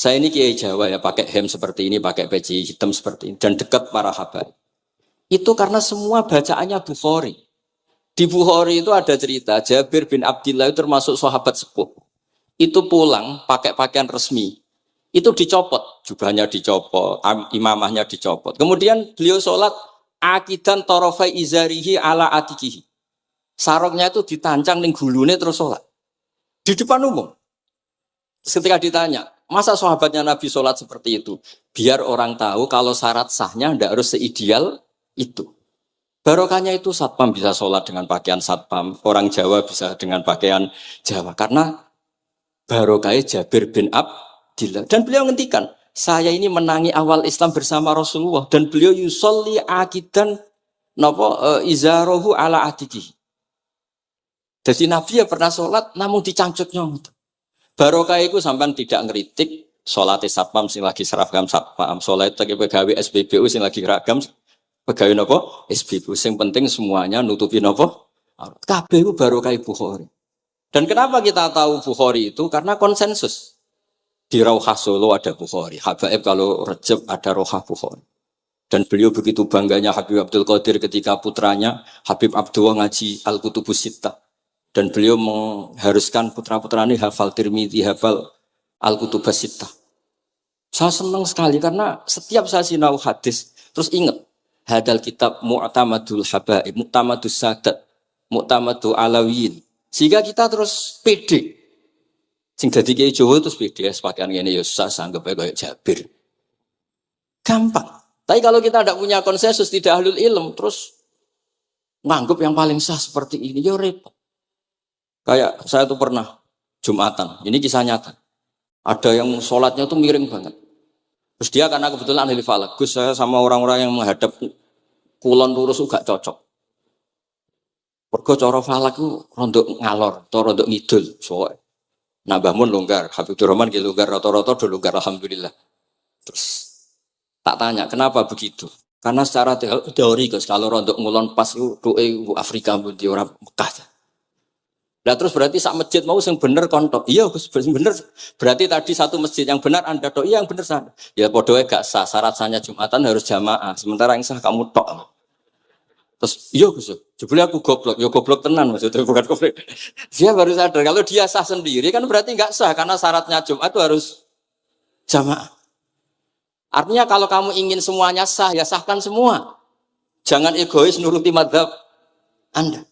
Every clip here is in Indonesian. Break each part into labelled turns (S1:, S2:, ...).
S1: Saya ini kiai Jawa ya, pakai hem seperti ini, pakai peci hitam seperti ini, dan dekat para habaib. Itu karena semua bacaannya Bukhari. Di Bukhari itu ada cerita, Jabir bin Abdillah itu termasuk sahabat sepuh. Itu pulang pakai pakaian resmi. Itu dicopot, jubahnya dicopot, imamahnya dicopot. Kemudian beliau sholat, akidan torofai izarihi ala atikihi. Sarungnya itu ditancang ning gulune terus sholat. Di depan umum. Ketika ditanya, masa sahabatnya Nabi sholat seperti itu? Biar orang tahu kalau syarat sahnya tidak harus seideal itu. Barokahnya itu satpam bisa sholat dengan pakaian satpam. Orang Jawa bisa dengan pakaian Jawa. Karena barokahnya Jabir bin Abdillah. Dan beliau ngendikan, saya ini menangi awal Islam bersama Rasulullah. Dan beliau yusolli akidan izarohu ala atikihi. Jadi Nabi ya pernah sholat, namun dicangcutnya. Barokah itu sampai tidak ngeritik sholat satpam sing lagi seragam satpam, sholat lagi pegawai SPBU sing lagi ragam pegawai nopo SPBU. Sing penting semuanya nutupi nopo. Kabeh itu barokah Bukhari. Dan kenapa kita tahu Bukhari itu? Karena konsensus. Di Rauhah Solo ada Bukhari, Habaib kalau Rejab ada Rauhah Bukhari. Dan beliau begitu bangganya Habib Abdul Qadir ketika putranya Habib Abdullah ngaji Al-Kutubus Sittah. Dan beliau mengharuskan putra-putra ini hafal Tirmidzi, hafal Al-Kutubus Sittah. Saya senang sekali karena setiap saya sinau hadis, terus ingat, hadal kitab mu'tamadul habaib, mu'tamadus sadat, mu'tamadul alawiyin. Sehingga kita terus pede. Sing dadi kiai Jawa terus pede, pakaian ngene ya susah, anggap ae kayak Jabir. Gampang. Tapi kalau kita tidak punya konsensus, tidak ahlul ilm, terus nganggap yang paling sah seperti ini, ya repot. Kayak saya tuh pernah Jumatan, ini kisah nyata. Ada yang sholatnya tuh miring banget. Terus dia karena kebetulan ahli falak, Gus saya sama orang-orang yang menghadap kulon lurus juga cocok. Mergo cara falak itu rondok ngalor, atau rondok ngidul. Soalnya Mbah Mun longgar, Habibur Rahman ki longgar, rata-rata do longgar alhamdulillah. Terus tak tanya kenapa begitu? Karena secara teori Gus kalau rondok ngulon pas itu Afrika di orang Mekah. Nah terus berarti sak masjid mau yang bener kontok. Iya Gus bener. Berarti tadi satu masjid yang benar Anda tok. Iya yang bener sana. Ya podoe gak sah. Syarat sahnya Jumatan harus jamaah. Sementara yang sah kamu tok. Terus iya Gus. Jebule aku goblok. Ya goblok tenan maksudnya bukan goblok. Dia baru sadar kalau dia sah sendiri kan berarti gak sah karena syaratnya Jumat itu harus jamaah. Artinya kalau kamu ingin semuanya sah ya sahkan semua. Jangan egois nuruti mazhab Anda.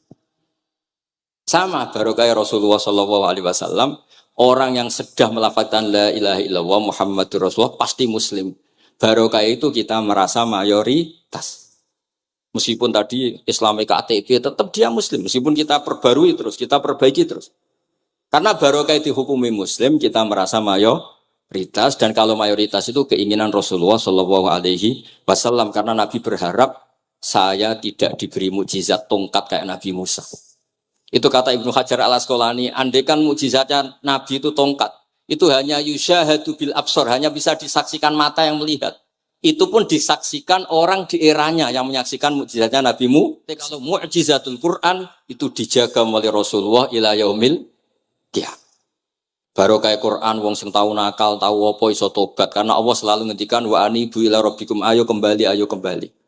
S1: Sama barokah Rasulullah SAW, orang yang sedang melafazkan la ilaha illallah Muhammadur Rasulullah pasti muslim. Barokah itu kita merasa mayoritas. Meskipun tadi Islami KTP tetap dia muslim. Meskipun kita perbarui terus, kita perbaiki terus. Karena barokah dihukumi muslim, kita merasa mayoritas. Dan kalau mayoritas itu keinginan Rasulullah SAW. Karena Nabi berharap saya tidak diberi mukjizat tongkat kayak Nabi Musa. Itu kata Ibnu Hajar al-Asqalani, andaikan mukjizatnya Nabi itu tongkat, itu hanya yusyahadu bil absar, hanya bisa disaksikan mata yang melihat. Itu pun disaksikan orang di eranya yang menyaksikan mukjizatnya Nabi Musa. Kalau mukjizatul Quran itu dijaga oleh Rasulullah ila yaumil qiyamah. Barokah Quran wong sing tau nakal, tau apa iso tobat karena Allah selalu ngendikan wa anibu ila rabbikum ayo kembali.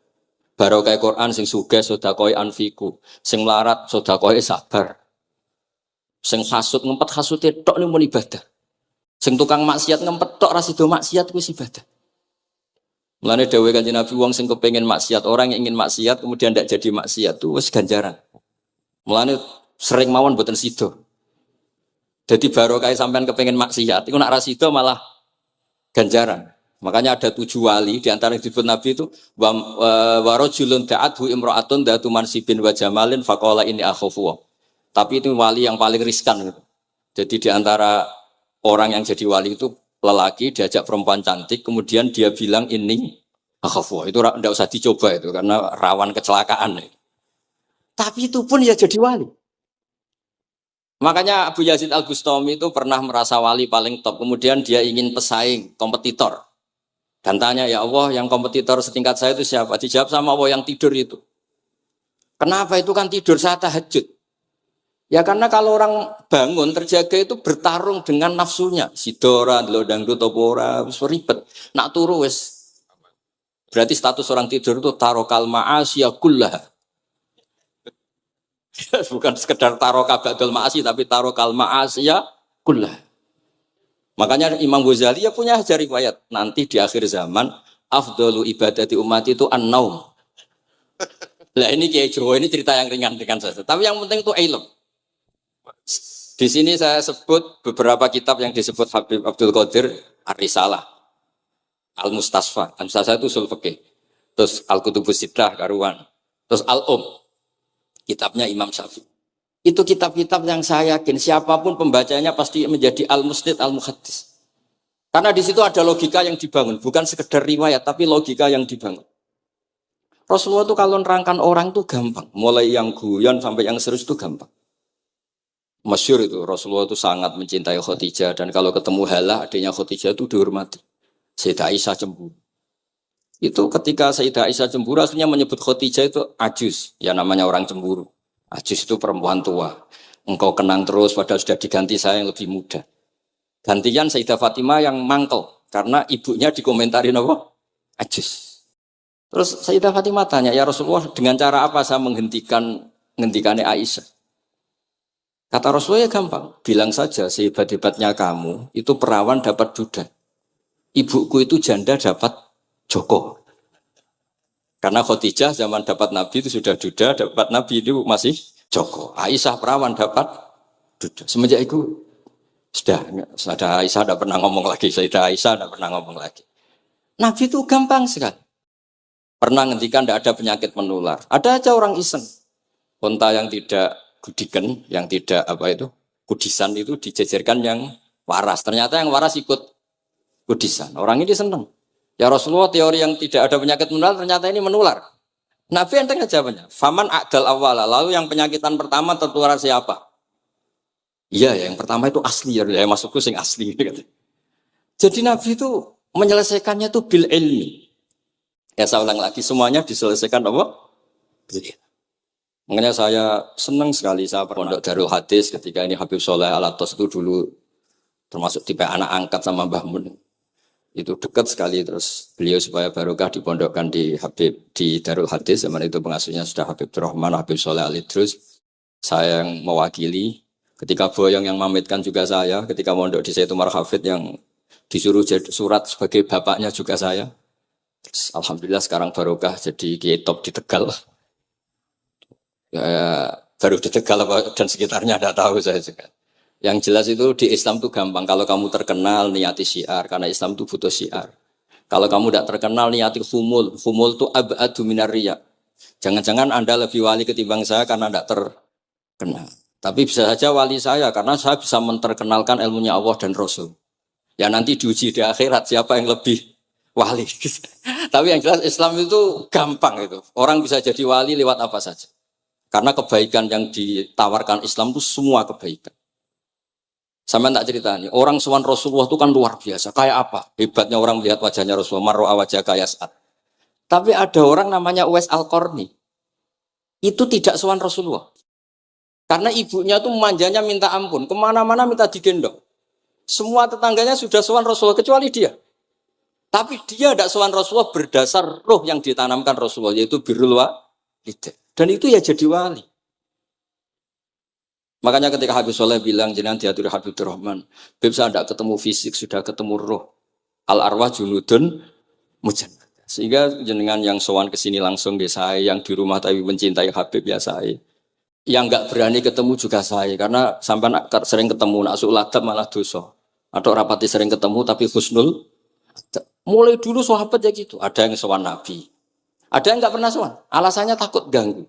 S1: Barokah Quran sing sugih sedekah anfiku, sing melarat sedekah sabar. Sing hasud ngempet hasude tok ning mun ibadah. Sing tukang maksiat ngempet tok ra sido maksiat kuwi ibadah. Mulane dawuh Kanjeng Nabi wong sing kepengin maksiat, orang yang ingin maksiat kemudian ndak jadi maksiat itu wis ganjaran. Mulane sering mawon mboten sido. Jadi barokah sampean kepengin maksiat, iku nak ra sido malah ganjaran. Makanya ada 7 wali di antara yang disebut Nabi itu wa rajulun da'athu imra'atun datu mansibin wa jamalin faqala inni akhafu. Tapi itu wali yang paling riskan gitu. Jadi di antara orang yang jadi wali itu lelaki diajak perempuan cantik kemudian dia bilang ini akhafu. Itu enggak usah dicoba itu karena rawan kecelakaan. Tapi itu pun ya jadi wali. Makanya Abu Yazid Al-Bustami itu pernah merasa wali paling top. Kemudian dia ingin pesaing, kompetitor. Dan tanya, ya Allah yang kompetitor setingkat saya itu siapa? Dijawab sama Allah yang tidur itu. Kenapa itu kan tidur saat tahajud? Ya karena kalau orang bangun terjaga itu bertarung dengan nafsunya. Sidora, delok dangdut apa ora, wis ribet. Nak turu wis berarti status orang tidur itu tarokal ma'asya kullaha. Bukan sekedar taroka ba'dul ma'asi tapi tarokal ma'asya kullaha. Makanya Imam Ghazali ya punya ajar riwayat nanti di akhir zaman afdalu ibadati umat itu an-naum. Lah ini Kiai Jawa ini cerita yang ringan-ringan saja. Tapi yang penting itu ilmu. Di sini saya sebut beberapa kitab yang disebut Habib Abdul Qadir Ar-Risalah, Al-Mustasfa. Al-Mustasfa itu usul fikih. Terus Al-Kutubus Sittah karuan. Terus kitabnya Imam Syafi'i. Itu kitab-kitab yang saya yakin siapapun pembacanya pasti menjadi al-musnid al-muhaddis. Karena di situ ada logika yang dibangun, bukan sekedar riwayat tapi logika yang dibangun. Rasulullah itu kalau nerangkan orang itu gampang, mulai yang guyon sampai yang serius itu gampang. Masyhur itu Rasulullah itu sangat mencintai Khadijah dan kalau ketemu Halah adiknya Khadijah itu dihormati. Sayyidah Aisyah cemburu. Itu ketika Sayyidah Aisyah cemburu akhirnya menyebut Khadijah itu ajus, ya namanya orang cemburu. Ajus itu perempuan tua. Engkau kenang terus padahal sudah diganti saya yang lebih muda. Gantian Sayyidah Fatimah yang mangkel karena ibunya dikomentarin apa? Ajus. Terus Sayyidah Fatimah tanya, ya Rasulullah dengan cara apa saya menghentikannya Aisyah? Kata Rasulullah ya gampang, bilang saja sehebat-hebatnya kamu, itu perawan dapat duda. Ibuku itu janda dapat joko. Karena Khadijah zaman dapat Nabi itu sudah duda, dapat Nabi itu masih joko. Aisyah perawan dapat duda. Semenjak itu, sudah Aisyah tidak pernah ngomong lagi, Sayyidah Aisyah tidak pernah ngomong lagi. Nabi itu gampang sekali. Pernah ngendikan tidak ada penyakit menular. Ada aja orang iseng. Unta yang tidak gudikan, yang tidak kudisan itu dijejerkan yang waras. Ternyata yang waras ikut kudisan. Orang ini senang. Ya Rasulullah teori yang tidak ada penyakit menular ternyata ini menular. Nabi enteng aja jawabannya. Faman a'dal awwala. Lalu yang penyakitan pertama tertular siapa? Iya, yang pertama itu asli ya. Masukku sing asli. Jadi Nabi itu menyelesaikannya itu bil ilmi. Ya saya ulang lagi semuanya diselesaikan apa? Bil ilmi. Makanya saya senang sekali saya pondok Darul Hadis ketika ini Habib Soleh Al-Atos itu dulu termasuk tipe anak angkat sama Mbah Mun. Itu dekat sekali terus beliau supaya barokah dipondokkan di Habib di Darul Hadis zaman itu pengasuhnya sudah Habib Rahman, Habib Soleh Al-Idrus. Saya yang mewakili ketika Boyong yang mamitkan juga saya, ketika mondok di Sayyid Umar Hafid yang disuruh surat sebagai bapaknya juga saya. Terus, alhamdulillah sekarang barokah jadi kiai top di Tegal. Ya, baru di Tegal dan sekitarnya tidak tahu saya juga. Yang jelas itu di Islam itu gampang. Kalau kamu terkenal niati syiar karena Islam itu butuh syiar. Kalau kamu tidak terkenal niati humul. Humul itu abadu minar riya. Jangan-jangan Anda lebih wali ketimbang saya karena tidak terkenal. Tapi bisa saja wali saya karena saya bisa menterkenalkan ilmunya Allah dan Rasul. Ya nanti diuji di akhirat siapa yang lebih wali. Tapi yang jelas Islam itu gampang itu. Orang bisa jadi wali lewat apa saja. Karena kebaikan yang ditawarkan Islam itu semua kebaikan. Sama tak cerita nih, orang sowan Rasulullah itu kan luar biasa. Kayak apa? Hebatnya orang melihat wajahnya Rasulullah, marro'a wajah kayak saat. Tapi ada orang namanya Uwais Al-Qarni. Itu tidak sowan Rasulullah. Karena ibunya tuh manjanya minta ampun. Kemana-mana minta digendong. Semua tetangganya sudah sowan Rasulullah, kecuali dia. Tapi dia tidak sowan Rasulullah berdasar roh yang ditanamkan Rasulullah, yaitu birrul walidain. Dan itu ya jadi wali. Makanya ketika Habib Soleh bilang jenengan diatur Habib Rahman, Habib saya tidak ketemu fisik, sudah ketemu roh. Al arwah junudun mujannah. Sehingga jenengan yang sowan ke sini langsung di saya, yang di rumah tapi mencintai Habib ya saya. Yang enggak berani ketemu juga saya karena sampai sering ketemu nak suladab malah dosa. Atau rapati sering ketemu tapi husnul. Mulai dulu sahabat ya gitu. Ada yang sowan Nabi. Ada yang enggak pernah sowan. Alasannya takut ganggu.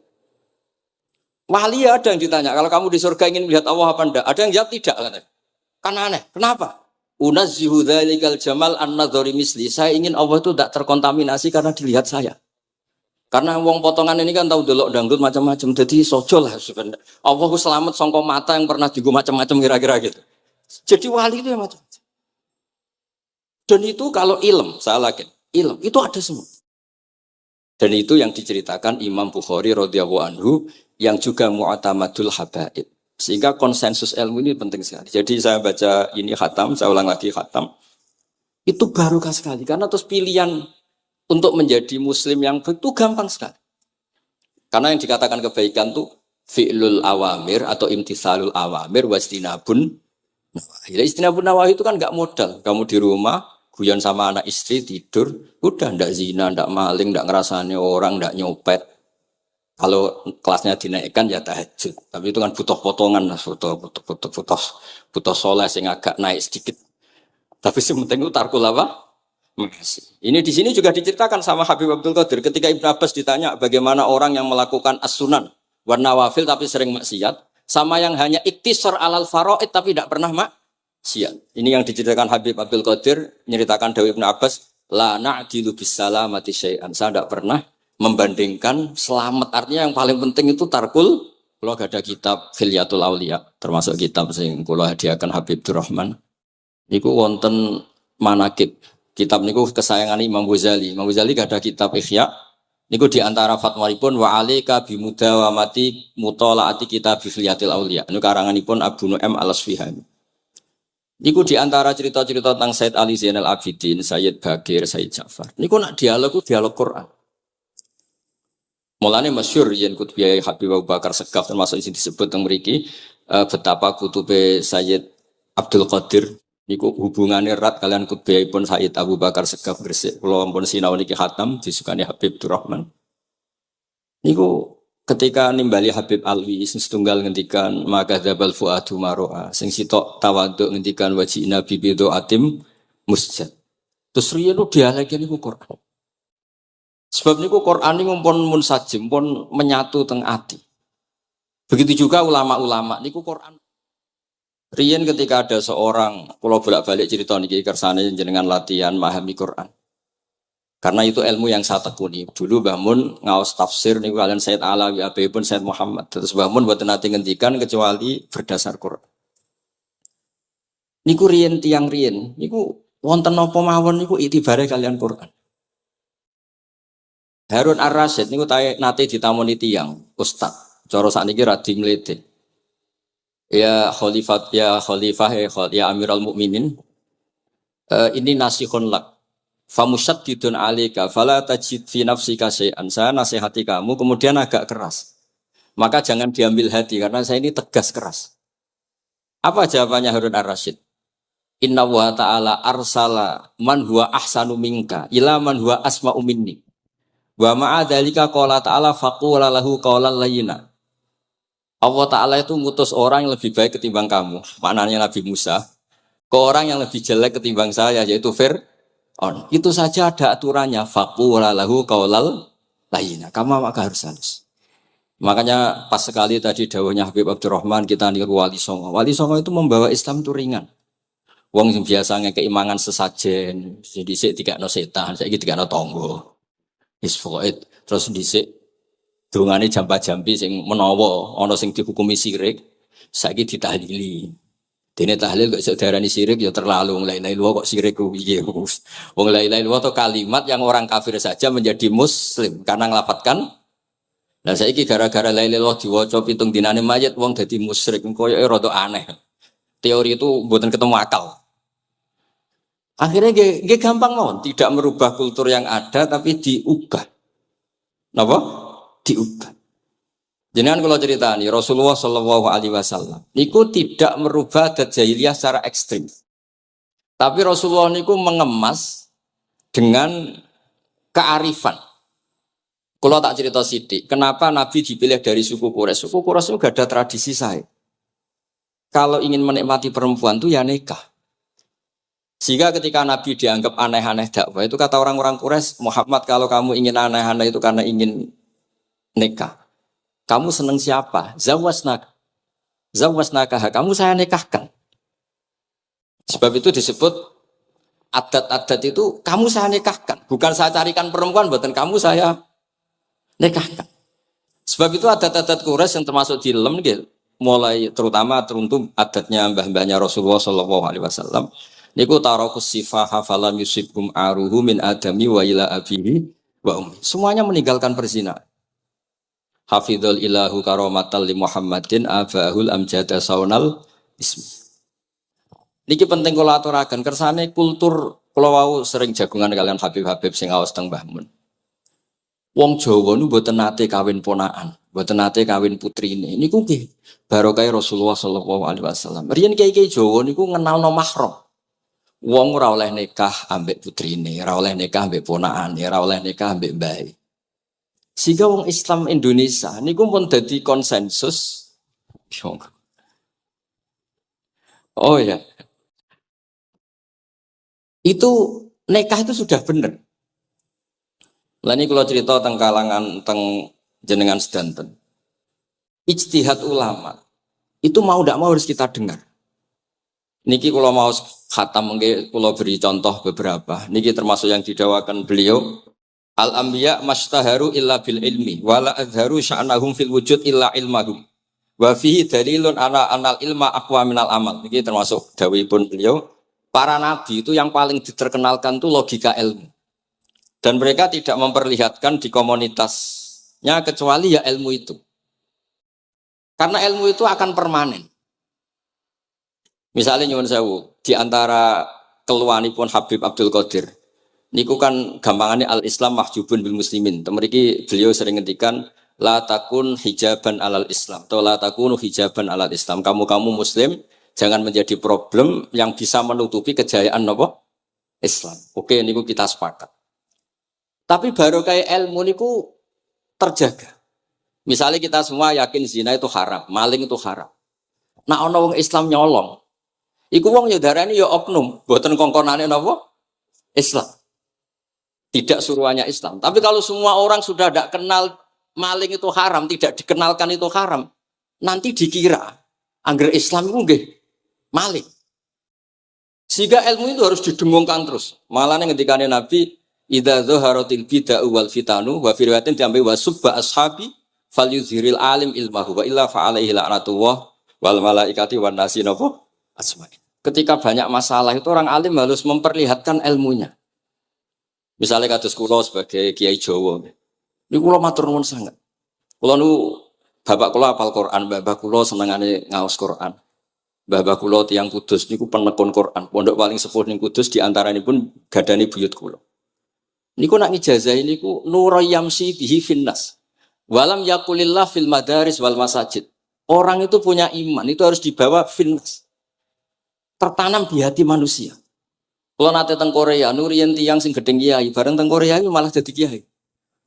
S1: Wali ada yang ditanya, kalau kamu di surga ingin melihat Allah apa enggak? Ada yang jawab tidak katanya. Kan aneh. Kenapa? Unazzihu dzalikal jamal an-nadhari misli. Saya ingin Allah itu tidak terkontaminasi karena dilihat saya. Karena wong potongan ini kan tahu delok dangdut macam-macam. Jadi sojo lah sebenarnya. Allah selamat sangka mata yang pernah digo macam-macam kira-kira gitu. Jadi wali itu yang macam-macam. Dan itu kalau ilm, saya yakin, ilm itu ada semua. Dan itu yang diceritakan Imam Bukhari radhiyallahu anhu yang juga mu'tamadul habaib. Sehingga konsensus ilmu ini penting sekali. Jadi saya baca ini khatam, saya ulang lagi khatam. Itu barokah sekali. Karena terus pilihan untuk menjadi muslim yang itu gampang sekali. Karena yang dikatakan kebaikan itu fi'lul awamir atau imtisalul awamir wastinabun nawahi. Istinabun nawahi itu kan nggak modal. Kamu di rumah, guyon sama anak istri, tidur, udah ndak zina, ndak maling, ndak ngerasani orang, ndak nyopet. Kalau kelasnya dinaikkan ya tahajud. Tapi itu kan butuh potongan, butuh soleh yang agak naik sedikit. Tapi sementing itu tarkul apa? Makasih. Ini di sini juga diceritakan sama Habib Abdul Qadir ketika Ibnu Abbas ditanya bagaimana orang yang melakukan as-sunan wa nawafil tapi sering maksiat sama yang hanya iktisar alal faraid tapi tidak pernah maksiat. Ini yang diceritakan Habib Abdul Qadir nyeritakan Dawi Ibnu Abbas la na'dilu bisalamati syai'an. Saya tidak pernah membandingkan selamat, artinya yang paling penting itu tarkul. Kalau ada kitab Khilyatul Auliya termasuk kitab sing kula hadiahkan Habib Durrahman niku wonten manakib. Kitab niku kesayangan Imam Ghazali. Imam Ghazali ada kitab Ihya niku di antara fatwahipun wa alika bimudawamati mutalaati kitab Khilyatul Auliya. Niku karanganipun Abu Nu'aim Al-Asfihani. Niku di antara cerita-cerita tentang Said Ali Zainal Abidin, Sayyid Bagir, Sayyid Ja'far. Niku nak dialog Quran. Mulane masyhur yen kutubiyai Habib Abu Bakar Segaf termasuk isi disebut teng mriki betapa kutube Sayyid Abdul Qadir niku hubungannya erat kalian kutubiyahipun Sayyid Abu Bakar Segaf Gresik. Kula ampun sinau niki khatam disukani Habib Durrahman. Niku ketika nimbali Habib Alwi sing setunggal ngendikan maka dzabal fuadu maroa sing sitok tawaduk ngendikan wajina bibido atim musjad. Terus riyen dialeke niku Quran. Sebab niku Quran ini pun munsajim, pun menyatu teng ati. Begitu juga ulama-ulama niku Quran. Riyen ketika ada seorang, kalau bolak-balik cerita niki kersane jenengan latihan memahami Quran. Karena itu ilmu yang saya tekuni. Dulu Mbah Mun ngaos tafsir niku kalian Said Alawi pun Said Muhammad. Terus Mbah Mun mboten nate ngendikan kecuali berdasar Quran. Niku riyen tiang riyen, niku wonten napa mawon niku itibare kalian Quran. Harun Ar-Rasyid niku nate ditamoni tiyang ustaz. Cara sakniki radi mlete. Ya khalifah ya Amirul Mukminin. Ini nasihun lak. Famusyaddidun 'alaika fala tajid fi nafsika syai'an. Saya nasihati kamu kemudian agak keras. Maka jangan diambil hati karena saya ini tegas keras. Apa jawabannya Harun Ar-Rasyid? Inna wa ta'ala arsala man huwa ahsanu minka ila man huwa asma'u minni. Wa ma'adzalika qala ta'ala faqula lahu qawlan layyina. Allah Ta'ala itu ngutus orang yang lebih baik ketimbang kamu. Maknanya Nabi Musa. Ke orang yang lebih jelek ketimbang saya yaitu Fir'aun. Itu saja ada aturannya. Faqula lahu qawlan layyina. Kamu maka harus halus. Makanya pas sekali tadi dawuhnya Habib Abdurrahman kita niru Wali Songo. Wali Songo itu membawa Islam itu ringan. Wong biasanya keimangan sesajen. Jadi dikakno setan, saiki dikakno tangga. Terus dhisik dongane jamba-jambi sing menawa ana sing dihukumi syirik saiki ditahlili. Dene tahlil kok iso diarani syirik ya terlalu la ilaha illallah kok syirik ku piye. Wong la ilaha illallah itu kalimat yang orang kafir saja menjadi muslim karena ngelafadzkan. Lah saiki gara-gara la ilaha illallah diwaca pitung dinane mayit wong dadi musyrik koyoke rada aneh. Teori itu mboten ketemu akal. Akhirnya dia gampang mawon, tidak merubah kultur yang ada tapi diubah. Napa? Diubah. Jenengan kalau cerita nih Rasulullah Shallallahu Alaihi Wasallam, niku tidak merubah adat jahiliyah secara ekstrim. Tapi Rasulullah niku mengemas dengan kearifan. Kalau tak cerita sidik, kenapa Nabi dipilih dari suku Quraisy? Suku Quraisy itu gak ada tradisi saya. Kalau ingin menikmati perempuan tuh ya nikah. Sehingga ketika Nabi dianggap aneh-aneh dakwah itu kata orang-orang Quraisy, Muhammad kalau kamu ingin aneh-aneh itu karena ingin nikah. Kamu seneng siapa? Zawasnaka. Kamu saya nikahkan. Sebab itu disebut adat-adat itu kamu saya nikahkan. Bukan saya carikan perempuan, buatan kamu saya nikahkan. Sebab itu adat-adat Quraisy yang termasuk di lem gitu. Mulai terutama teruntuk adatnya mbah-mbahnya Rasulullah Shallallahu Alaihi Wasallam. Niku tarakus sifaha falam yusibhum aruhu min adami wa ila abihi wa ummi. Semuanya meninggalkan perzinahan. Hafidhul ilahu karomatal li Muhammadin abahul amjada saunal ismi. Niki penting kula aturaken kersane kultur kula wau sering jagungan kalian Habib-habib sing aos teng Mbah Mun. Wong Jawa nu mboten nate kawin ponakan, mboten nate kawin putrine. Niku nggih barokah Rasulullah sallallahu alaihi wasallam. Riyen kiai-kiai Jawa niku ngenalno mahram. Wong ora oleh nikah ambek putrine, ora oleh nikah ambek ponakane, ora oleh nikah ambek mbae. Sehingga wong Islam Indonesia niku pun dadi konsensus. Oh ya. Itu nikah itu sudah benar. Lah ini kalau cerita tentang kalangan tentang jenengan sedanten. Ijtihad ulama itu mau tidak mau harus kita dengar. Niki kalau mau khatam mungkin kalau beri contoh beberapa. Niki termasuk yang didawakan beliau. Al-anbiya mastaharu illa bil ilmi wala azharu sya'nahum fil wujud illa ilmahum. Wa fihi dalilun ana anal ilma aqwa minal amal. Niki termasuk dawuhipun beliau. Para nabi itu yang paling diterkenalkan itu logika ilmu. Dan mereka tidak memperlihatkan di komunitasnya kecuali ya ilmu itu. Karena ilmu itu akan permanen. Misalnya nyuwun sewu, di antara keluhanipun Habib Abdul Qadir, niku kan gampangannya al-Islam mahjubun bil muslimin. Temeriki beliau sering ngendikan la takun hijaban alal Islam atau la takunu hijaban alal Islam. Kamu muslim jangan menjadi problem yang bisa menutupi kejayaan apa? Islam. Oke, niku kita sepakat. Tapi baru kayak ilmu niku terjaga. Misalnya kita semua yakin zina itu haram, maling itu haram. Nah ana wong Islam nyolong. Iku wong ya darani ya oknum, mboten kongkonane napa? Islam. Tidak suruhannya Islam. Tapi kalau semua orang sudah tidak kenal maling itu haram, tidak dikenalkan itu haram, nanti dikira angger Islam itu nggih maling. Sehingga ilmu itu harus didengungkan terus. Malah ngendikane Nabi, idza dzaharatil bid'ah wal fitanu wa fi riwayatin diambil wasubba ashabi falyuzhiril alim ilmahu wa illa fa alaihi la'natullah wal malaikati wan nasi napa asma'in. Ketika banyak masalah itu orang alim harus memperlihatkan ilmunya. Misalnya kados kula sebagai kiai Jawa. Niku kula matur nuwun sanget. Kula nu bapak kula hafal Quran, bapak kula senengane ngaos Quran. Bapak kula tiyang Kudus niku penekun Quran. Pondok paling sepuh ning Kudus di antaranipun gadani buyut kula. Niku nak ngijazahi niku nurayamsi bihi finnas. Walam yakulillah fil madaris wal masajid. Orang itu punya iman, itu harus dibawa finnas. Tertanam di hati manusia. Kalau nate teng Korea, nuriyen tiyang sing gedeng kiai, bareng teng Korea itu malah jadi kiai.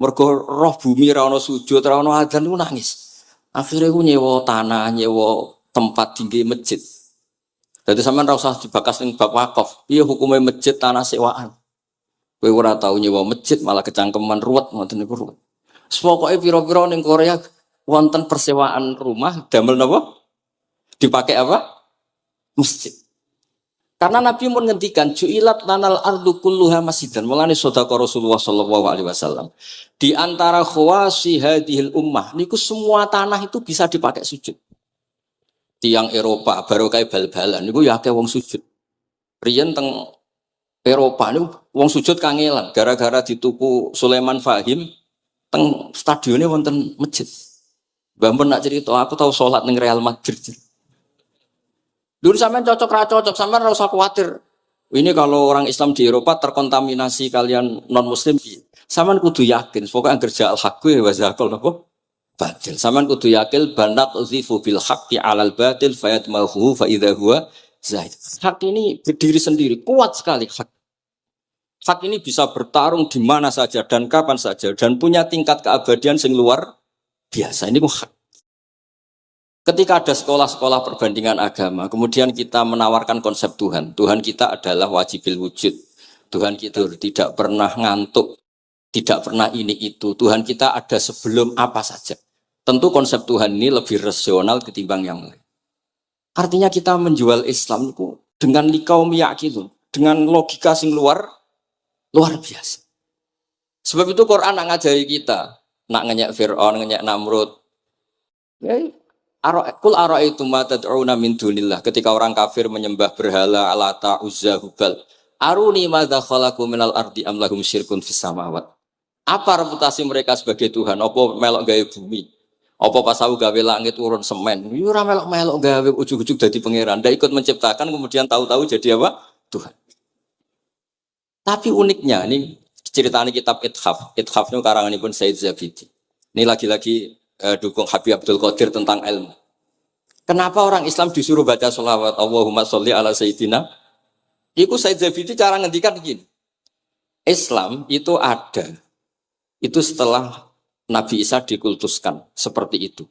S1: Mergo roh bumi ra ono sujud, ra ono adzan niku nangis. Akhirnya ku nyewa tanah, nyewa tempat tinggi masjid. Jadi sampean ra usah dibakas ning bab wakaf. Piye hukume masjid tanah sewaan? Kowe ora tau nyewa masjid malah kecangkeman ruwet ngoten niku ruwet. Pokoke pira-pira ning Korea wonten persewaan rumah damel napa? Dipakai apa? Masjid. Karena Nabi pun ngendikan ju'ilat lanal ardu kulluha masjidan. Mulane sedekah Rasulullah sallallahu alaihi wasallam. Di antara khawasi hadhil ummah niku semua tanah itu bisa dipakai sujud. Tiang Eropa baru kayak bal-balan niku ya akeh wong sujud. Riyen teng Eropa niku wong sujud kangelan gara-gara dituku Sulaiman Fahim teng stadionnya wonten masjid. Mbah mun nak cerita aku tahu salat ning Real Madrid. Dulu sampean cocok ra cocok, sampean ora usah khawatir. Ini kalau orang Islam di Eropa terkontaminasi kalian non muslim, sampean kudu yakin, pokoknya kerja al-haqqi wa zakal napa? Batil. Sampean kudu yakin banat uzifu bil haqqi 'alal batil fayatmahu fa idza huwa zaid. Hak ini berdiri sendiri, kuat sekali hak. Hak ini bisa bertarung di mana saja dan kapan saja dan punya tingkat keabadian sing luar biasa. Ini hak. Ketika ada sekolah-sekolah perbandingan agama, kemudian kita menawarkan konsep Tuhan. Tuhan kita adalah wajibil wujud. Tuhan kita tidak pernah ngantuk, tidak pernah ini itu. Tuhan kita ada sebelum apa saja. Tentu konsep Tuhan ini lebih rasional ketimbang yang lain. Artinya kita menjual Islam itu dengan likaum yakin, dengan logika sing luar biasa. Sebab itu Quran nak ngajari kita, nak ngenyek Fir'aun, ngenyek Namrud. Ya, Kul ara'aitum ma tad'una min dunillah. Ketika orang kafir menyembah berhala Lata, Uzza, Hubal. Aruni madza khalaqu minal ardi am lahum syirkun fis samawat. Apa reputasi mereka sebagai Tuhan? Apa melok gawe bumi? Apa pas aku gawe langit urun semen, yo ora melok-melok gawe ujug-ujug dadi pangeran. Ndak ikut menciptakan kemudian tahu-tahu jadi apa? Tuhan. Tapi uniknya ini ceritanya kitab Ithaf. Ithaf itu karanganipun Said Zabidi. Ini lagi-lagi dukung Habib Abdul Qadir tentang ilmu. Kenapa orang Islam disuruh baca sholawat Allahumma sholli ala Sayyidina? Iku Said Zabidi cara ngendikan begini. Islam itu ada. Itu setelah Nabi Isa dikultuskan. Seperti itu.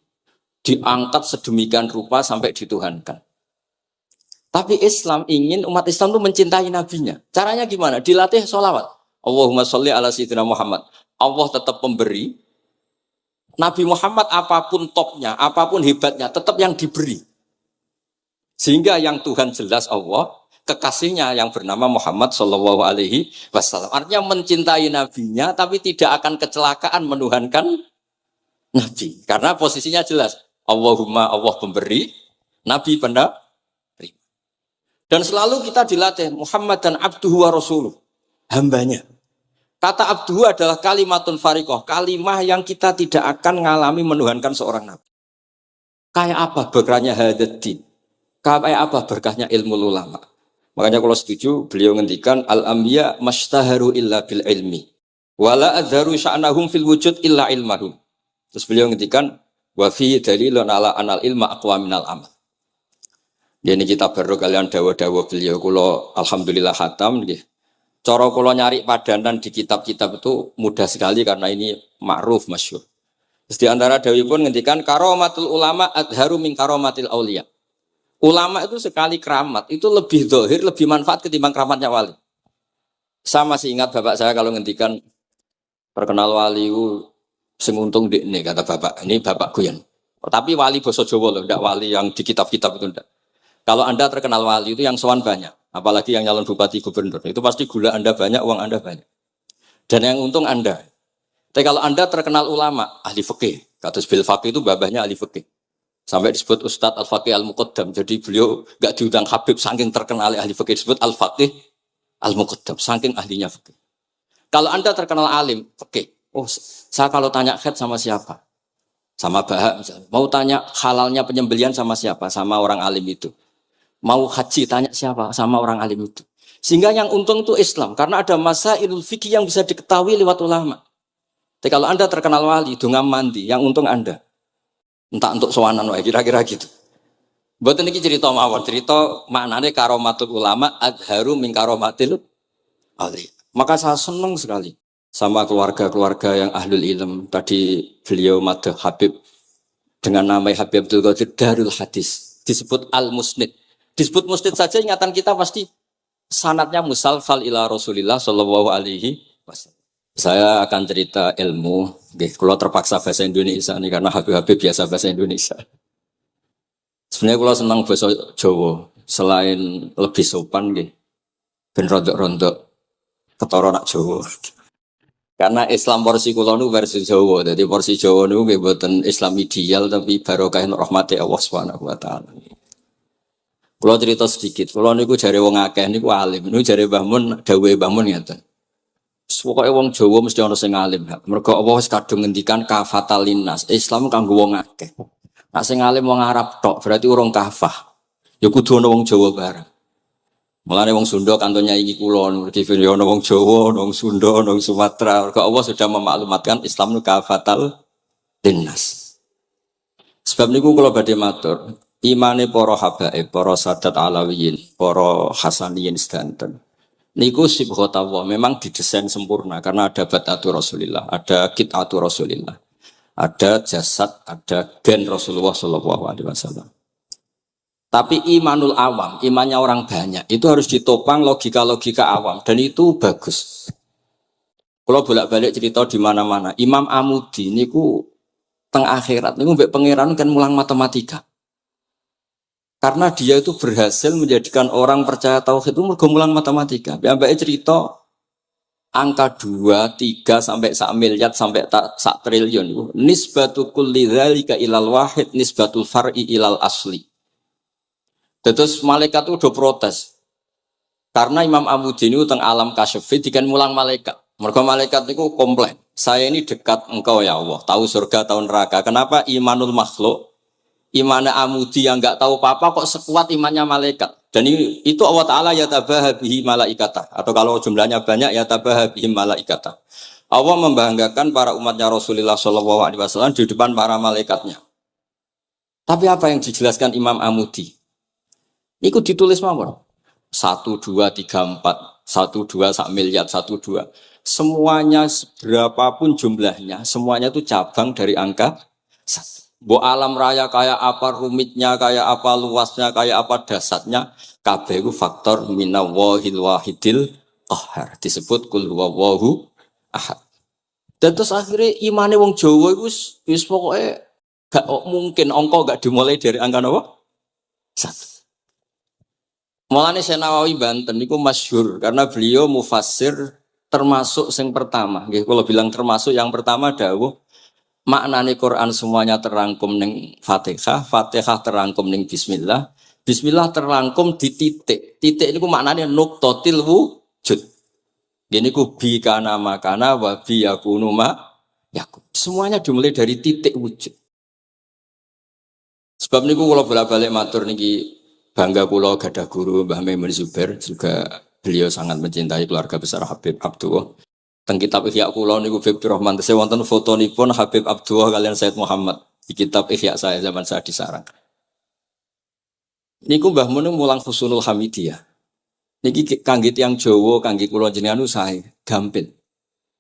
S1: Diangkat sedemikian rupa sampai dituhankan. Tapi Islam ingin umat Islam itu mencintai nabinya. Caranya gimana? Dilatih sholawat. Allahumma sholli ala Sayyidina Muhammad. Allah tetap pemberi. Nabi Muhammad apapun topnya, apapun hebatnya, tetap yang diberi. Sehingga yang Tuhan jelas Allah, kekasihnya yang bernama Muhammad Shallallahu Alaihi Wasallam. Artinya mencintai nabinya, tapi tidak akan kecelakaan menuhankan nabi. Karena posisinya jelas. Allahumma Allah pemberi, nabi penerima. Dan selalu kita dilatih Muhammad dan abduhu wa rasuluh, hambanya. Kata abduhu adalah kalimatun farikoh, kalimah yang kita tidak akan mengalami menuhankan seorang nabi. Kayak apa berkahnya hadatin? Kayak apa berkahnya ilmu ulama? Makanya kalau setuju, beliau ngendikan al-anbiya mashtaharu illa bil ilmi, wala adharu sya'nahum fil wujud illa ilmahum. Terus beliau ngendikan wa fi dalilun ala anal ilma aqwa minal amal. Ini kita baru kalian dawa-dawa beliau kula alhamdulillah khatam nggih. Cara kula nyari padanan di kitab-kitab itu mudah sekali karena ini ma'ruf masyhur. Terus di antara dawuhipun ngendikan karomatul ulama adharu min karomatil auliya. Ulama itu sekali keramat itu lebih zahir, lebih manfaat ketimbang keramatnya wali. Sama masih ingat bapak saya kalau ngendikan terkenal wali itu sing untung dekne kata bapak. Ini bapak Guyan. Tapi wali basa Jawa loh, ndak wali yang di kitab-kitab itu ndak. Kalau Anda terkenal wali itu yang sowan banyak, apalagi yang nyalon bupati gubernur, itu pasti gula Anda banyak, uang Anda banyak. Dan yang untung Anda. Tapi kalau Anda terkenal ulama, ahli fikih, kata bil faqih itu babahnya ahli fikih. Sampai disebut Ustadz Al-Faqih Al-Muqaddam. Jadi beliau enggak diundang Habib saking terkenal ahli fikih, disebut Al-Faqih Al-Muqaddam, saking ahlinya fikih. Kalau Anda terkenal alim fikih, oh saya kalau tanya khed sama siapa? Sama Bahak misalnya. Mau tanya halalnya penyembelian sama siapa? Sama orang alim itu. Mau haji tanya siapa? Sama orang alim itu. Sehingga yang untung itu Islam. Karena ada masailul fikih yang bisa diketahui lewat ulama. Tapi kalau Anda terkenal wali, dungam mandi, yang untung Anda. Entah untuk sowanan wae kira-kira gitu. Mboten iki cerita mawon, cerita maknane karomatul ulama adharu min karomatil ali. Maka saya senang sekali sama keluarga-keluarga yang ahlul ilm. Tadi beliau madah Habib dengan nama Habib Abdul Qadir Darul Hadis. Disebut Al-Musnid. Disebut musnid saja ingatan kita pasti sanadnya musalsal ila Rasulillah sallallahu alaihi wasallam. Saya akan cerita ilmu, kalau terpaksa bahasa Indonesia nih karena Habib biasa bahasa Indonesia. Sebenarnya kalau senang bahasa Jawa, selain lebih sopan nggih, ben rondok-rondok ketara nak Jawa. Karena Islam porsi kula nu versi Jawa, jadi porsi Jawa nu nggih boten Islam ideal tapi barokah rahmati Allah Subhanahu wa taala. Kalau cerita sedikit, kalau niku jare wong akeh niku alim, niku jare Mbah Mun, dawuhe Mbah Mun ngeten. Pokoke wong Jawa mesti ana sing alim. Mergo Allah wis kadung ngendikan kafatalinas, Islam kanggo wong akeh. Nek sing alim wong Arab tok, berarti urung kafah. Ya kudu ana wong Jawa bareng. Mulane wong Sunda kantonnya iki kula, mergi ana wong Jawa, ana wong Sunda, ana wong Sumatera. Mergo Allah sudah memaklumatkan Islam niku kafatal linnas. Sebab niku kula badhe matur, imane para habaib, para sadat alawiyin, para hasaniyin sedanten. Niku sibghatullah memang didesain sempurna karena ada batatu Rasulillah, ada kitatu Rasulillah, ada jasad, ada gen Rasulullah sallallahu alaihi wasallam. Tapi imanul awam, imannya orang banyak, itu harus ditopang logika-logika awam dan itu bagus. Kalau bolak-balik cerita di mana-mana, Imam Amudi niku teng akhirat niku mbek pangeran kan mulang matematika. Karena dia itu berhasil menjadikan orang percaya tauhid itu mergo mulang matematika. Mbake cerita angka 2, 3 sampai 1 miliar sampai 1 triliun itu nisbatu kulli dzalika ilal wahid nisbatul far'i ilal asli. Terus malaikat itu udah protes. Karena Imam Amudi ini teng alam kasyfi dikan mulang malaikat. Mergo malaikat niku komplain. saya ini dekat engkau ya Allah, tahu surga, tahu neraka. Kenapa imanul makhluk, imannya amudi yang nggak tahu apa-apa kok sekuat imannya malaikat? Dan itu Allah Ta'ala ya tabahabihi malaikata. Atau kalau jumlahnya banyak ya tabahabihi malaikata. Allah membanggakan para umatnya Rasulullah SAW di depan para malaikatnya. Tapi apa yang dijelaskan Imam Amudi? Itu ditulis mawon. 1, 2, 3, 4. 1, 2, sak miliar, 1, 2. Semuanya berapapun jumlahnya, semuanya itu cabang dari angka 1. Bo alam raya kayak apa rumitnya, kayak apa luasnya, kayak apa dasarnya, kabeh itu faktor minawahil wahidil qahar. Disebut kul huwallahu ahad. Dan terus akhirnya imane wong Jawa itu wis pokoknya gak mungkin angka gak dimulai dari angka apa? 1. Mulane Syekh Nawawi Banten niku masyhur karena beliau mufassir termasuk yang pertama. Nggih kula bilang termasuk yang pertama dawuh maknane Quran semuanya terangkum ning Fatihah, Fatihah terangkum ning bismillah, bismillah terangkum di titik. Titik niku maknane nuqtatil wujud. Gini ku bi kana makana wa bi yakunu ma yakun. Semuanya dimulai dari titik wujud. Sebab niku kula bolak-balik matur niki bangga kula gadah guru Mbah Maimun Zubair, juga beliau sangat mencintai keluarga besar Habib Abdullah. Teng kitab Ihya kula niku Habibur Rahman tesih wonten fotonipun Habib Abdullah kalian Said Muhammad di kitab Ihya saya zaman saya di Sarang. Niku Mbah Mun mulang Husnul Hamidiyah. Niki kangge tiyang Jawa, kangge kula jenengan sae gampil.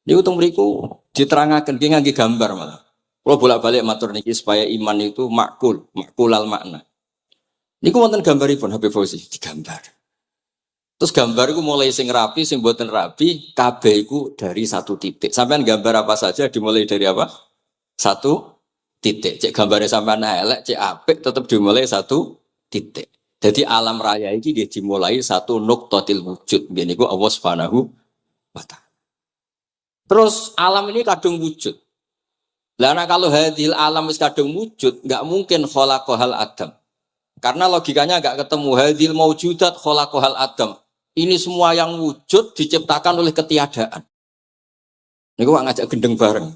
S1: Niku teng mriku diterangaken nggih ngangge gambar malah. Kula bolak-balik matur niki supaya iman itu makulal makna. Niku wonten gambaripun Habib Fauzi digambar. Terus gambar iku mulai sing rapi, sing mboten rapi, kabeh iku dari satu titik. Sampean gambar apa saja dimulai dari apa? Satu titik. Cek gambare sampean elek, cek apik tetep dimulai satu titik. Jadi alam raya iki dimulai satu nuqtatil wujud. Niku Allah Subhanahu wa taala. Terus alam ini kadung wujud. Lah kalau hadil alam wis kadung wujud, enggak mungkin khalaqahal adam. Karena logikanya enggak ketemu hadil maujudat khalaqahal adam. Ini semua yang wujud diciptakan oleh ketiadaan. Niku ngajak gendeng bareng.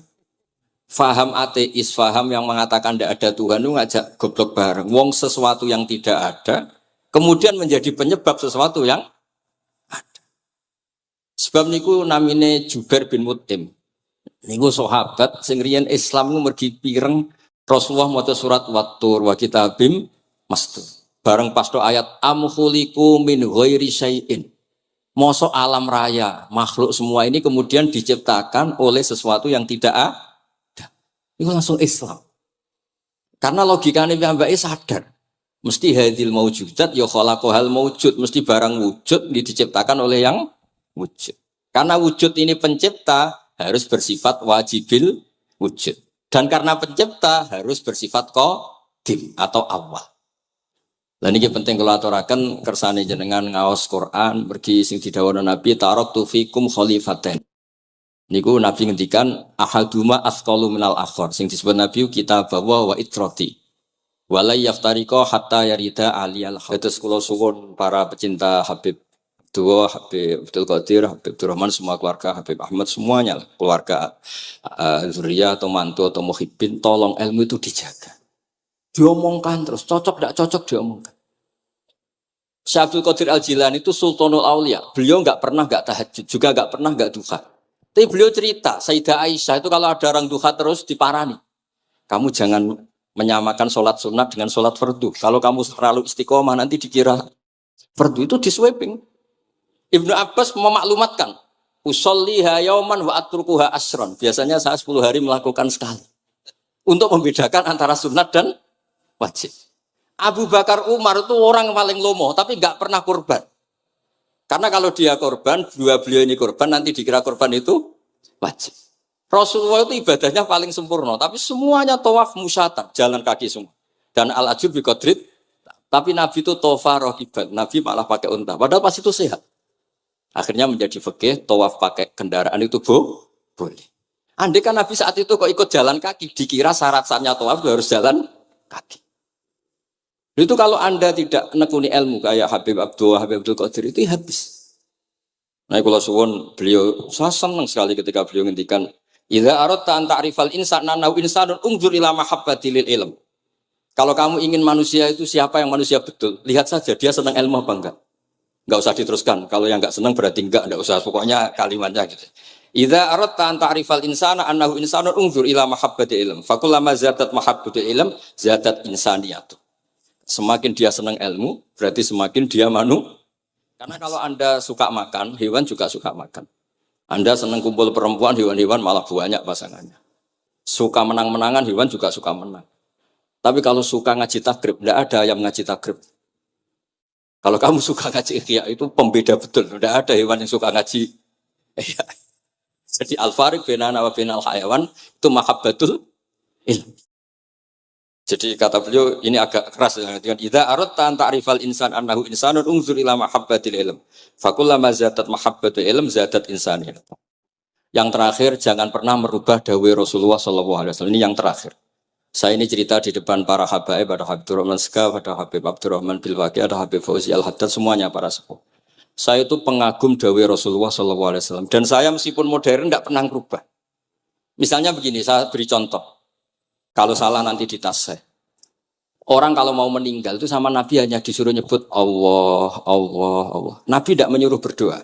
S1: Faham ateis, faham yang mengatakan tidak ada Tuhan itu ngajak goblok bareng. Wong sesuatu yang tidak ada kemudian menjadi penyebab sesuatu yang ada. Sebab niku namine Jubair bin Mut'im. Niku sahabat sing riyen Islam niku mergi pireng Rasulullah maca surat Wat-Tur wa kitabim mastur. Bareng pas ayat am khuliqu min ghairi syai'in. Mosok alam raya, makhluk semua ini kemudian diciptakan oleh sesuatu yang tidak ada. Itu langsung Islam. Karena logikanya piyambake sadar. Mesti hadil maujudat ya khalaqahal maujud, mesti barang wujud diciptakan oleh yang wujud. Karena wujud ini pencipta harus bersifat wajibil wujud. Dan karena pencipta harus bersifat qadim atau awal. Lan iki penting kula aturaken kersane jenengan ngaos Quran mergi sing didhawuhna Nabi taraktu fikum khalifaten. Niku Nabi ngendikan ahaduma asqalu minal akhar sing disebut Nabi kitab wa itrati. Wala yaftariqa hatta yarida aliyal haud. Terus kula suwun para pecinta Habib Abdullah, Habib Abdul Qadir, Habib Abdurrahman, semua keluarga Habib Ahmad semuanya lah, keluarga zuriyah atau mantu atau muhibbin, tolong ilmu itu dijaga. Diomongkan terus, cocok tidak cocok diomongkan. Syekh Abdul Qadir Al-Jilani itu Sultanul Aulia. Beliau nggak pernah nggak tahajud, juga nggak pernah nggak duha. Tapi beliau cerita, Sayyidah Aisyah itu kalau ada orang duha terus diparani. Kamu jangan menyamakan sholat sunat dengan sholat fardu. Kalau kamu terlalu istiqomah nanti dikira fardu itu diswiping. Ibnu Abbas memaklumatkan, usolliha yauman wa atrukuha asron. Biasanya saya 10 hari melakukan sekali. Untuk membedakan antara sunat dan wajib. Abu Bakar Umar itu orang yang paling lomo, tapi nggak pernah korban. Karena kalau dia korban, beliau ini korban, nanti dikira korban itu wajib. Rasulullah itu ibadahnya paling sempurna, tapi semuanya tawaf musyatan, jalan kaki semua. Dan al-ajur bi qadrit, tapi Nabi itu tofa rohiban, Nabi malah pakai unta, padahal pas itu sehat. Akhirnya menjadi fikih, tawaf pakai kendaraan itu boleh. Andai kan Nabi saat itu kok ikut jalan kaki, dikira syarat-syaratnya tawaf harus jalan kaki. Itu kalau Anda tidak menekuni ilmu kayak Habib Abdullah, Habib Abdul Qadir itu habis. Nah kalau suwun beliau, saya senang sekali ketika beliau ngendikan Idza aradta an ta'rifal insana nahu insanun unzur ila mahabbati lil ilm. Kalau kamu ingin manusia itu siapa yang manusia betul, lihat saja dia senang ilmu apa enggak. Enggak usah diteruskan. Kalau yang enggak senang berarti enggak usah. Pokoknya kalimatnya gitu. Idza aradta an ta'rifal insana annahu insanun unzur ila mahabbati ilm. Fakullama zadat mahabbati ilm zadat insaniyatu. Semakin dia senang ilmu, berarti semakin dia Karena kalau Anda suka makan, hewan juga suka makan. Anda senang kumpul perempuan, hewan-hewan malah banyak pasangannya. Suka menang-menangan, hewan juga suka menang. Tapi kalau suka ngaji takrib, tidak ada yang ngaji takrib. Kalau kamu suka ngaji ikhya, itu pembeda betul. Tidak ada hewan yang suka ngaji. Jadi al-fariq bainana wa bainal hayawan itu mahabbatul ilm. Jadi kata beliau ini agak keras dengan idza aradta an ta'rifal insan annahu insanun unzur ila mahabbatil ilm. Fakullama zadat mahabbatul ilm zadat insaniyah. Yang terakhir jangan pernah merubah dawai Rasulullah sallallahu alaihi wasallam. Ini yang terakhir. Saya ini cerita di depan para habaib, ada Habib Rahman Sekaf, ada Habib Abdurrahman Bilwaqi, ada Habib Fauzi Al-Haddad, semuanya para sepuh. Saya itu pengagum dawai Rasulullah SAW. Dan saya meskipun modern tidak pernah berubah. Misalnya begini, saya beri contoh. Kalau salah nanti ditasih. Orang kalau mau meninggal itu sama Nabi hanya disuruh nyebut Allah, Allah, Allah. Nabi tidak menyuruh berdoa.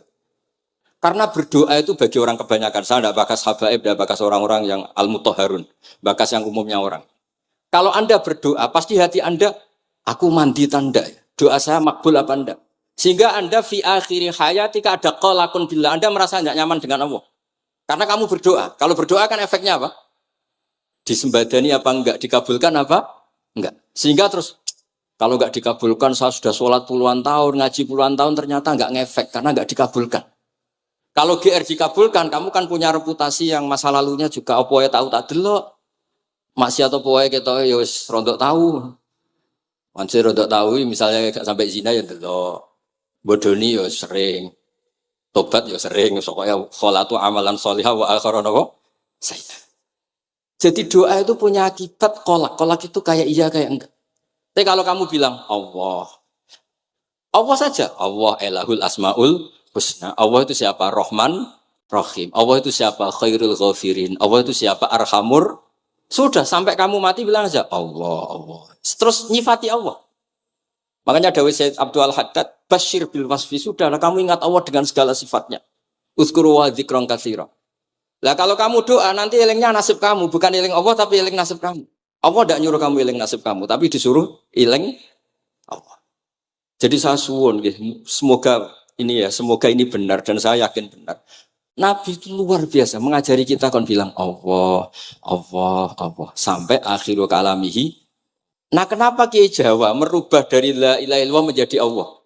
S1: Karena berdoa itu bagi orang kebanyakan. Saya tidak bakas habaib, tidak bakas orang-orang yang al-mutahharun. Bakas yang umumnya orang. Kalau Anda berdoa, pasti hati Anda, aku mandi tanda. Doa saya makbul apa enggak? Sehingga Anda fi akhiri hayatika ada qalakun billah. Anda merasa tidak nyaman dengan Allah. Karena kamu berdoa. Kalau berdoa kan efeknya apa? Disembadani apa enggak? Dikabulkan apa? Enggak. Sehingga terus, kalau enggak dikabulkan, saya sudah sholat puluhan tahun, ngaji puluhan tahun, ternyata enggak ngefek. Karena enggak dikabulkan. Kalau GR dikabulkan, kamu kan punya reputasi yang masa lalunya juga apa ya tahu tak delok. Maksiat apa wae ketoke ya wis rondok tahu. Mancing rondok tahu misalnya gak sampai zina ya delok. Bodoni ya sering. Tobat ya sering, pokoknya kholatu amalan sholihah wa akhiran apa? Sayyidah. Jadi doa itu punya akibat kolak. Kolak itu kayak iya kayak enggak. Tapi kalau kamu bilang Allah. Allah saja. Allah elahul asmaul husna. Allah itu siapa? Rahman, Rahim. Allah itu siapa? Khairul ghafirin. Allah itu siapa? Arhamur. Sudah sampai kamu mati bilang aja Allah, Allah. Terus nyifati Allah. Makanya dawai Sayyid Abdul Haddad, Bashir bil wasfi, sudahlah kamu ingat Allah dengan segala sifatnya. Uzkuru wa dzikran katsira. Lah kalau kamu doa nanti elingnya nasib kamu, bukan eling Allah tapi eling nasib kamu. Allah tidak nyuruh kamu eling nasib kamu, tapi disuruh eling Allah. Jadi saya suwun, semoga ini benar dan saya yakin benar. Nabi itu luar biasa mengajari kita kan bilang Allah, Allah, Allah sampai akhirul kalamihi. Nah, kenapa Kiai Jawa merubah dari la ilaha illallah menjadi Allah?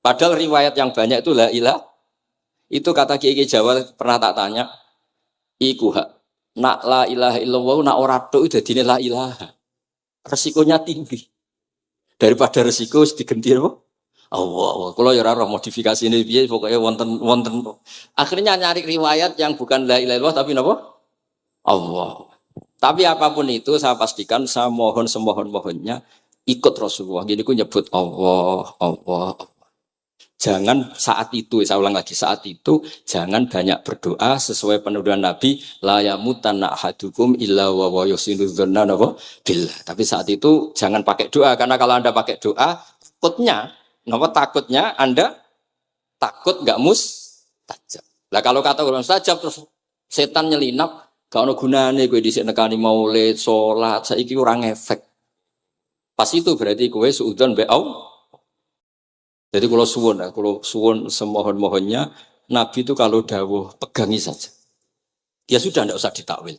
S1: Padahal riwayat yang banyak itu la ilah. Itu kata Kiai Jawa pernah tak tanya, iku hak nak la ilaha illallah nak ora tok dadine la ilaha. Resikonya tinggi. Daripada resiko digenti apa? Allah, kalau ya roh modifikasi ini piye pokoknya wonten. Akhirnya nyari riwayat yang bukan la ilaha illallah tapi napa? Allah. Tapi apapun itu saya pastikan saya mohon semohon-mohonnya ikut Rasulullah. Gini ku nyebut Allah, Allah, Allah. Jangan saat itu, saya ulang lagi, saat itu jangan banyak berdoa sesuai penuduhan Nabi la yamutanna ahadukum illa wa yusinu dzanna billah. Tapi saat itu jangan pakai doa karena kalau Anda pakai doa takutnya Anda takut nggak mustajab. Lah kalau kata orang mustajab terus setan nyelinap, gak ono gunane kowe dhisik nekani maulid, salat, saiki ora ngefek. Pas itu berarti kowe suudzon be Allah. Jadi kalau suwun semohon-mohonnya Nabi itu kalau dawuh pegangi saja. Ya sudah ndak usah ditakwil.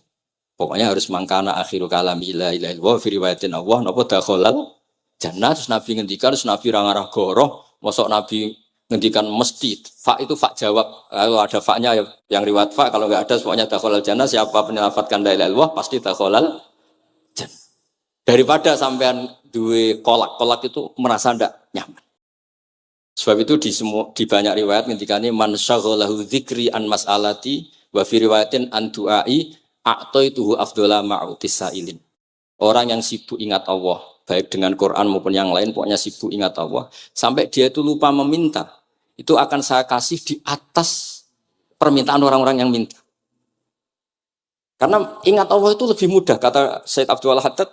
S1: Pokoknya harus mangkana akhiru kalami la ilaha illallah fi riwayatin Allah napa dakhalal jannah. Terus Nabi ngendikan, terus Nabi rangarah goroh, mosok Nabi ngendikan mesti, fa itu fa jawab, kalau ada fa-nya yang riwayat fa, kalau enggak ada pokoknya dakhalal jannah, siapa penyelafatkan la ilaha illallah pasti dakhalal jannah. Daripada sampean duwe kolak itu merasa ndak nyaman. Sebab itu di banyak riwayat ngendikane man syaghalahu dzikri an mas'alati wa fi riwayatin an du'ai a'taituhu afdhala ma'utis sa'ilin. Orang yang sibuk ingat Allah baik dengan Quran maupun yang lain, pokoknya sibuk ingat Allah, sampai dia itu lupa meminta, itu akan saya kasih di atas permintaan orang-orang yang minta. Karena ingat Allah itu lebih mudah, kata Syed Abdul Haddad,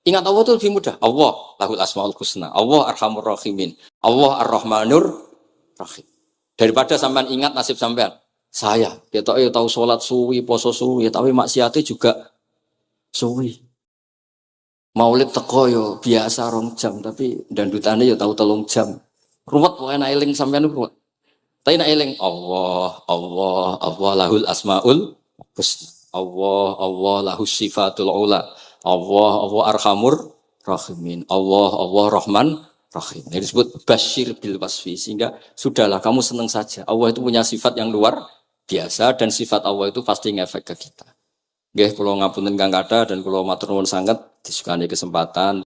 S1: ingat Allah itu lebih mudah. Allah lahul asmaul husna, Allah arhamur rahimin, Allah ar-rahmanur rahim. Daripada sampean ingat nasib sampean. Saya, kita tahu sholat suwi, poso suwi, tapi maksiatnya juga suwi. Maulid teko yo biasa 2 jam, tapi dandutane yo tahu 3 jam. Ruwet pokoke nek eling sampean ruwet. Tapi nek eling Allah, Allah, Allah lahul asmaul husna. Allah, Allah lahus sifatul ula. Allah, Allah arhamur rahimin. Allah, Allah rahman rahim. Ini disebut basyir bil wasfi, sehingga sudahlah kamu senang saja. Allah itu punya sifat yang luar biasa dan sifat Allah itu pasti ngefek ke kita. Nggih, kula ngapunten Kang Kada dan kula matur nuwun sanget disukani kesempatan